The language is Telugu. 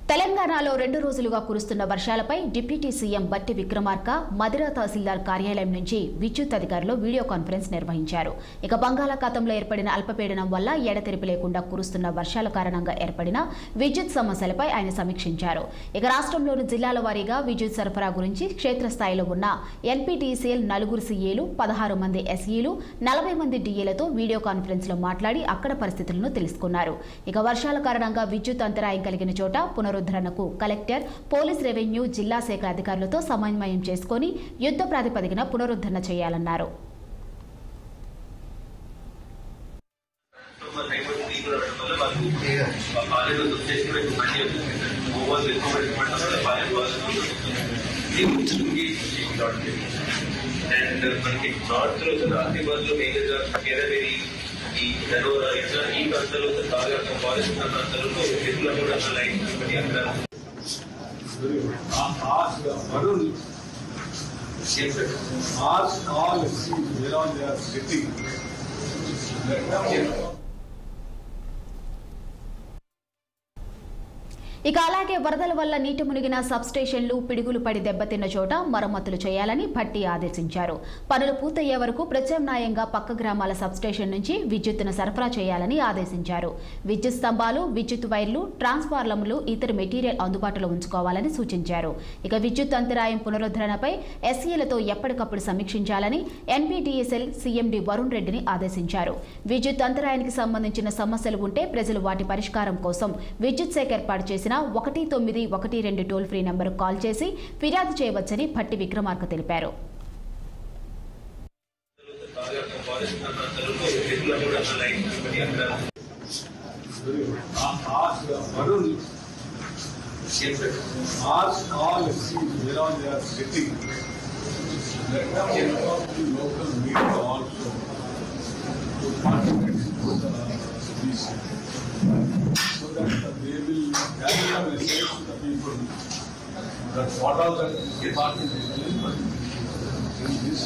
తెలంగాణలో 2 రోజులుగా కురుస్తున్న వర్షాలపై డిప్యూటీ సీఎం బట్టి విక్రమార్క మదిరా తహసీల్దార్ కార్యాలయం నుంచి విద్యుత్ అధికారులు వీడియో కాన్ఫరెన్స్ నిర్వహించారు. ఇక బంగాళాఖాతంలో ఏర్పడిన అల్పపీడనం వల్ల ఎడతెరిపి లేకుండా కురుస్తున్న వర్షాల కారణంగా ఏర్పడిన విద్యుత్ సమస్యలపై ఆయన సమీక్షించారు. ఇక రాష్ట్రంలోని జిల్లాల వారీగా విద్యుత్ సరఫరా గురించి క్షేత్రస్థాయిలో ఉన్న ఎన్పీటీసీఎల్ 4 సీఏలు, 16 మంది ఎస్ఈలు, 40 మంది డీఏలతో వీడియో కాన్ఫరెన్స్ లో మాట్లాడి అక్కడ పరిస్థితులను తెలుసుకున్నారు. ఇక వర్షాల కారణంగా విద్యుత్ అంతరాయం కలిగిన చోట పునరుద్ధరణకు కలెక్టర్, పోలీస్, రెవెన్యూ, జిల్లా శాఖ అధికారులతో సమన్వయం చేసుకుని యుద్ధ ప్రాతిపదికన పునరుద్ధరణ చేయాలన్నారు. ఈ నడవరా ఇట్లా ఈ ప్రాంతాల్లో బాగా ఫారెస్ట్ ప్రాంతాల్లో ఎదుగులో కూడా లైన్ అంటారు. ఇక అలాగే వరదల వల్ల నీటి మునిగిన సబ్ స్టేషన్లు, పిడుగులు పడి దెబ్బతిన్న చోట మరమ్మతులు చేయాలని భట్టి ఆదేశించారు. పనులు పూర్తయ్యే వరకు ప్రత్యామ్నాయంగా పక్క గ్రామాల సబ్ స్టేషన్ నుంచి విద్యుత్తును సరఫరా చేయాలని ఆదేశించారు. విద్యుత్ స్తంభాలు, విద్యుత్ వైర్లు, ట్రాన్స్ఫార్మర్లు, ఇతర మెటీరియల్ అందుబాటులో ఉంచుకోవాలని సూచించారు. ఇక విద్యుత్ అంతరాయం పునరుద్ధరణపై ఎస్ఈలతో ఎప్పటికప్పుడు సమీక్షించాలని ఎన్పీటీఎస్ఎల్ సీఎండీ వరుణ్ రెడ్డిని ఆదేశించారు. విద్యుత్ అంతరాయానికి సంబంధించిన సమస్యలు ఉంటే ప్రజలు వాటి పరిష్కారం కోసం విద్యుత్ శాఖ ఏర్పాటు చేసిన 1912 టోల్ ఫ్రీ నంబర్ కాల్ చేసి ఫిర్యాదు చేయవచ్చని భట్టి విక్రమార్క తెలిపారు. So that they will carry a message to the people that what all the department is doing in this